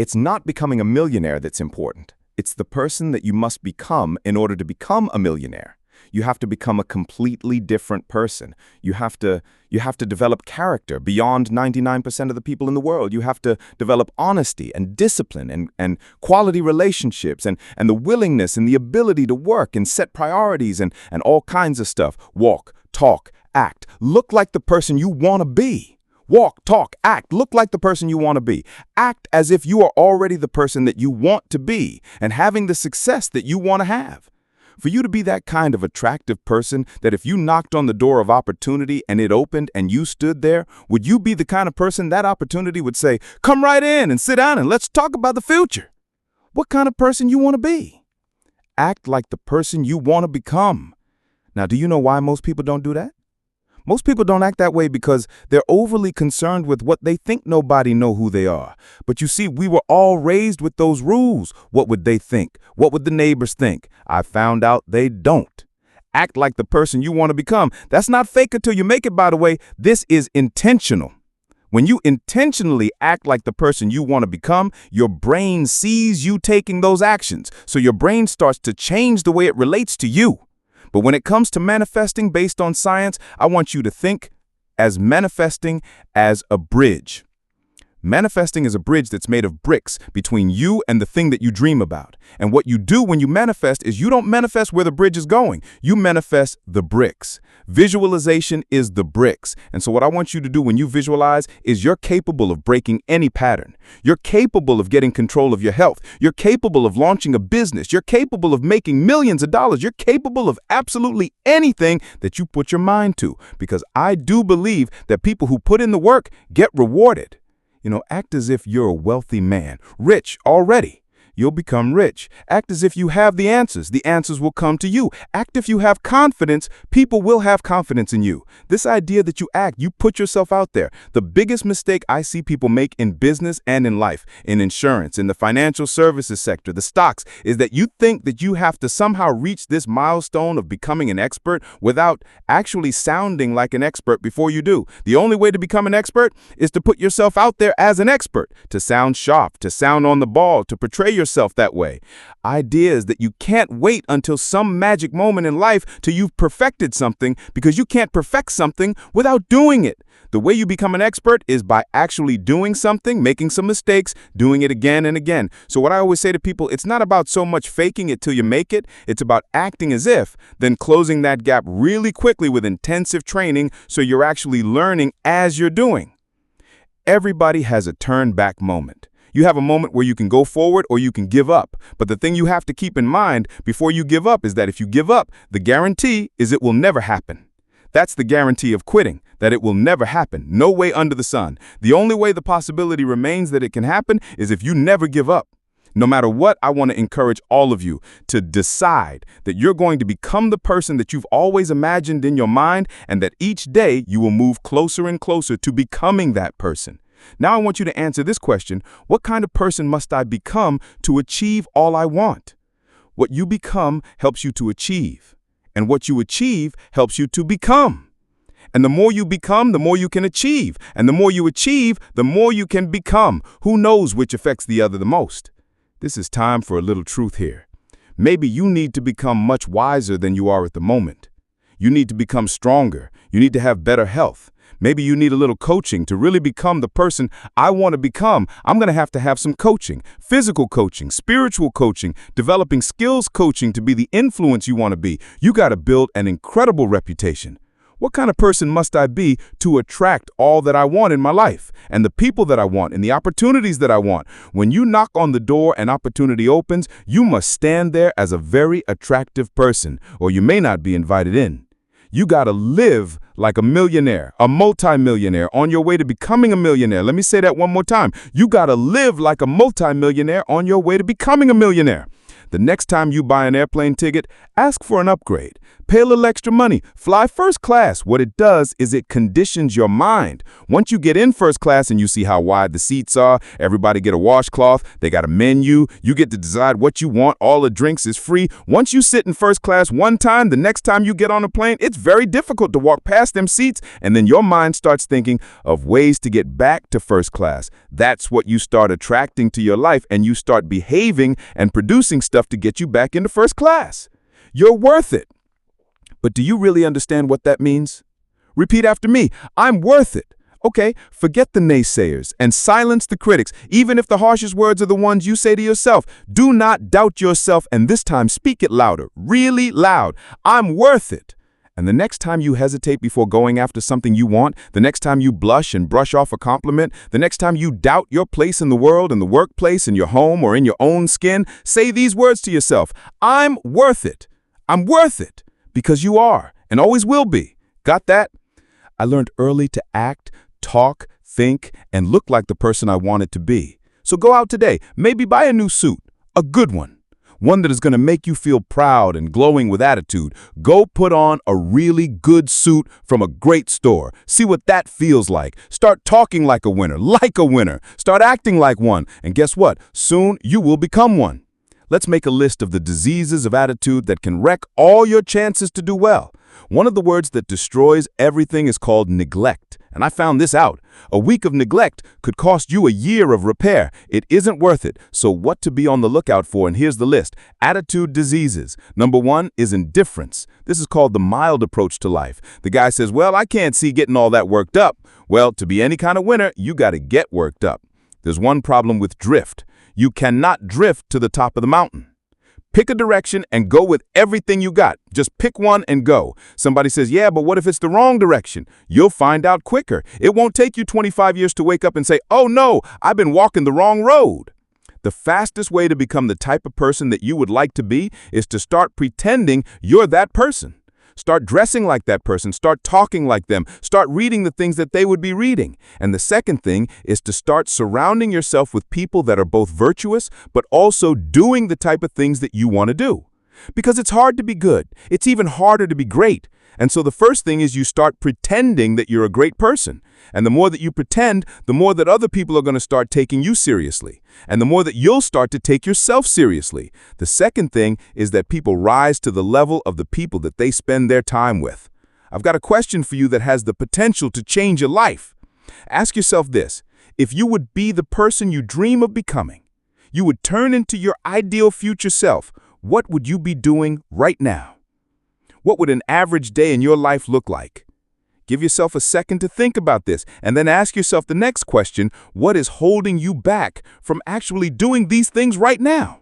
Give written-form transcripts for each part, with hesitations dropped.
It's not becoming a millionaire that's important. It's the person that you must become in order to become a millionaire. You have to become a completely different person. You have to develop character beyond 99% of the people in the world. You have to develop honesty and discipline and quality relationships and the willingness and the ability to work and set priorities and all kinds of stuff. Walk, talk, act. Look like the person you want to be. Walk, talk, act. Look like the person you want to be. Act as if you are already the person that you want to be and having the success that you want to have. For you to be that kind of attractive person that if you knocked on the door of opportunity and it opened and you stood there, would you be the kind of person that opportunity would say, "Come right in and sit down and let's talk about the future"? What kind of person you want to be? Act like the person you want to become. Now, do you know why most people don't do that? Most people don't act that way because they're overly concerned with what they think nobody know who they are. But you see, we were all raised with those rules. What would they think? What would the neighbors think? I found out they don't. Act like the person you want to become. That's not fake until you make it, by the way. This is intentional. When you intentionally act like the person you want to become, your brain sees you taking those actions. So your brain starts to change the way it relates to you. But when it comes to manifesting based on science, I want you to think as manifesting as a bridge. Manifesting is a bridge that's made of bricks between you and the thing that you dream about. And what you do when you manifest is you don't manifest where the bridge is going. You manifest the bricks. Visualization is the bricks. And so what I want you to do when you visualize is you're capable of breaking any pattern. You're capable of getting control of your health. You're capable of launching a business. You're capable of making millions of dollars. You're capable of absolutely anything that you put your mind to. Because I do believe that people who put in the work get rewarded. Act as if you're a wealthy man, rich already. You'll become rich. Act as if you have the answers. The answers will come to you. Act if you have confidence. People will have confidence in you. This idea that you act, you put yourself out there. The biggest mistake I see people make in business and in life, in insurance, in the financial services sector, the stocks, is that you think that you have to somehow reach this milestone of becoming an expert without actually sounding like an expert before you do. The only way to become an expert is to put yourself out there as an expert, to sound sharp, to sound on the ball, to portray yourself that way. Idea is that you can't wait until some magic moment in life till you've perfected something, because you can't perfect something without doing it. The way you become an expert is by actually doing something, making some mistakes, doing it again and again. So what I always say to people, it's not about so much faking it till you make it. It's about acting as if, then closing that gap really quickly with intensive training so you're actually learning as you're doing. Everybody has a turn back moment. You have a moment where you can go forward or you can give up. But the thing you have to keep in mind before you give up is that if you give up, the guarantee is it will never happen. That's the guarantee of quitting, that it will never happen. No way under the sun. The only way the possibility remains that it can happen is if you never give up. No matter what, I want to encourage all of you to decide that you're going to become the person that you've always imagined in your mind, and that each day you will move closer and closer to becoming that person. Now I want you to answer this question: what kind of person must I become to achieve all I want? What you become helps you to achieve, and what you achieve helps you to become. And the more you become, the more you can achieve, and the more you achieve, the more you can become. Who knows which affects the other the most? This is time for a little truth here. Maybe you need to become much wiser than you are at the moment. You need to become stronger. You need to have better health. Maybe you need a little coaching to really become the person I want to become. I'm going to have some coaching, physical coaching, spiritual coaching, developing skills coaching to be the influence you want to be. You got to build an incredible reputation. What kind of person must I be to attract all that I want in my life and the people that I want and the opportunities that I want? When you knock on the door and opportunity opens, you must stand there as a very attractive person, or you may not be invited in. You got to live like a millionaire, a multimillionaire on your way to becoming a millionaire. Let me say that one more time. You got to live like a multimillionaire on your way to becoming a millionaire. The next time you buy an airplane ticket, ask for an upgrade. Pay a little extra money. Fly first class. What it does is it conditions your mind. Once you get in first class and you see how wide the seats are, everybody get a washcloth, they got a menu, you get to decide what you want, all the drinks is free. Once you sit in first class one time, the next time you get on a plane, it's very difficult to walk past them seats, and then your mind starts thinking of ways to get back to first class. That's what you start attracting to your life, and you start behaving and producing stuff to get you back into first class. You're worth it. But do you really understand what that means? Repeat after me. I'm worth it. Okay, forget the naysayers and silence the critics, even if the harshest words are the ones you say to yourself. Do not doubt yourself, and this time speak it louder, really loud. I'm worth it. And the next time you hesitate before going after something you want, the next time you blush and brush off a compliment, the next time you doubt your place in the world, in the workplace, in your home, or in your own skin, say these words to yourself. I'm worth it. I'm worth it. Because you are, and always will be. Got that? I learned early to act, talk, think, and look like the person I wanted to be. So go out today, maybe buy a new suit, a good one that is going to make you feel proud and glowing with attitude. Go put on a really good suit from a great store. See what that feels like. Start talking like a winner, Start acting like one, and guess what? Soon you will become one. Let's make a list of the diseases of attitude that can wreck all your chances to do well. One of the words that destroys everything is called neglect. And I found this out. A week of neglect could cost you a year of repair. It isn't worth it. So what to be on the lookout for, and here's the list. Attitude diseases. Number 1 is indifference. This is called the mild approach to life. The guy says, well, I can't see getting all that worked up. Well, to be any kind of winner, you got to get worked up. There's one problem with drift. You cannot drift to the top of the mountain. Pick a direction and go with everything you got. Just pick one and go. Somebody says, yeah, but what if it's the wrong direction? You'll find out quicker. It won't take you 25 years to wake up and say, oh no, I've been walking the wrong road. The fastest way to become the type of person that you would like to be is to start pretending you're that person. Start dressing like that person. Start talking like them. Start reading the things that they would be reading. And the second thing is to start surrounding yourself with people that are both virtuous, but also doing the type of things that you want to do. Because it's hard to be good. It's even harder to be great. And so the first thing is you start pretending that you're a great person. And the more that you pretend, the more that other people are going to start taking you seriously. And the more that you'll start to take yourself seriously. The second thing is that people rise to the level of the people that they spend their time with. I've got a question for you that has the potential to change your life. Ask yourself this. If you would be the person you dream of becoming, you would turn into your ideal future self, what would you be doing right now? What would an average day in your life look like? Give yourself a second to think about this, and then ask yourself the next question: what is holding you back from actually doing these things right now?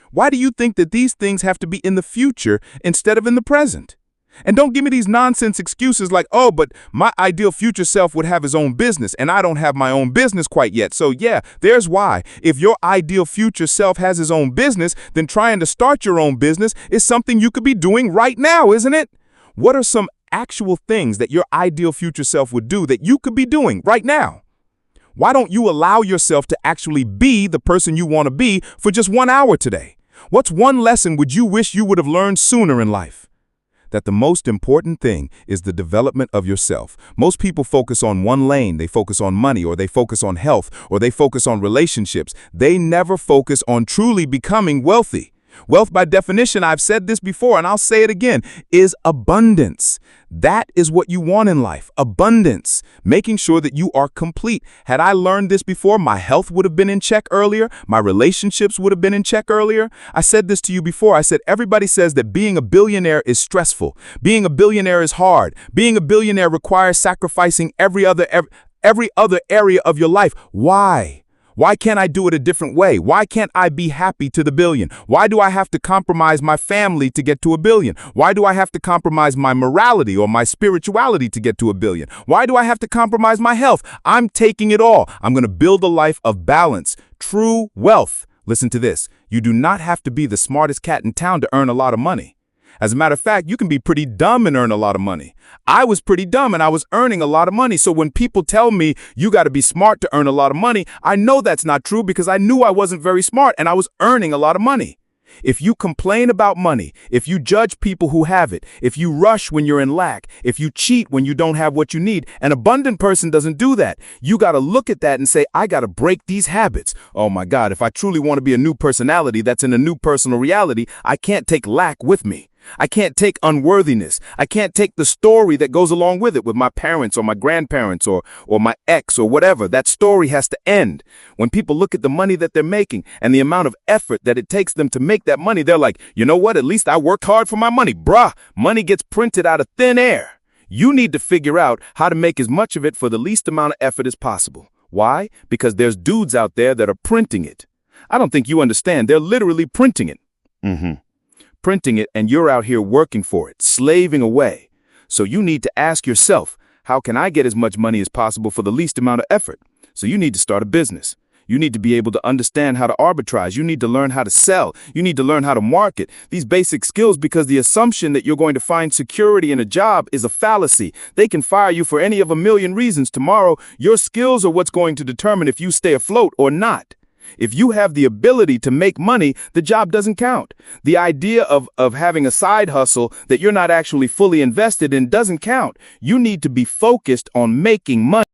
Why do you think that these things have to be in the future instead of in the present? And don't give me these nonsense excuses like, oh, but my ideal future self would have his own business, and I don't have my own business quite yet. So yeah, there's why. If your ideal future self has his own business, then trying to start your own business is something you could be doing right now, isn't it? What are some actual things that your ideal future self would do that you could be doing right now? Why don't you allow yourself to actually be the person you want to be for just 1 hour today? What's one lesson would you wish you would have learned sooner in life? That the most important thing is the development of yourself. Most people focus on one lane. They focus on money, or they focus on health, or they focus on relationships. They never focus on truly becoming wealthy. Wealth, by definition, I've said this before and I'll say it again, is abundance. That is what you want in life, abundance, making sure that you are complete. Had I learned this before, my health would have been in check earlier. My relationships would have been in check earlier. I said this to you before. I said, everybody says that being a billionaire is stressful. Being a billionaire is hard. Being a billionaire requires sacrificing every other area of your life. Why? Why can't I do it a different way? Why can't I be happy to the billion? Why do I have to compromise my family to get to $1 billion? Why do I have to compromise my morality or my spirituality to get to $1 billion? Why do I have to compromise my health? I'm taking it all. I'm going to build a life of balance, true wealth. Listen to this. You do not have to be the smartest cat in town to earn a lot of money. As a matter of fact, you can be pretty dumb and earn a lot of money. I was pretty dumb and I was earning a lot of money. So when people tell me you got to be smart to earn a lot of money, I know that's not true because I knew I wasn't very smart and I was earning a lot of money. If you complain about money, if you judge people who have it, if you rush when you're in lack, if you cheat when you don't have what you need, an abundant person doesn't do that. You got to look at that and say, I got to break these habits. Oh my God, if I truly want to be a new personality that's in a new personal reality, I can't take lack with me. I can't take unworthiness. I can't take the story that goes along with it with my parents or my grandparents or my ex or whatever. That story has to end. When people look at the money that they're making and the amount of effort that it takes them to make that money, they're like, you know what? At least I worked hard for my money. Bruh, money gets printed out of thin air. You need to figure out how to make as much of it for the least amount of effort as possible. Why? Because there's dudes out there that are printing it. I don't think you understand. They're literally printing it. Printing it, and you're out here working for it, slaving away. So you need to ask yourself, how can I get as much money as possible for the least amount of effort? So you need to start a business. You need to be able to understand how to arbitrage. You need to learn how to sell. You need to learn how to market. These basic skills, because the assumption that you're going to find security in a job is a fallacy. They can fire you for any of a million reasons tomorrow. Your skills are what's going to determine if you stay afloat or not. If you have the ability to make money, the job doesn't count. The idea of having a side hustle that you're not actually fully invested in doesn't count. You need to be focused on making money.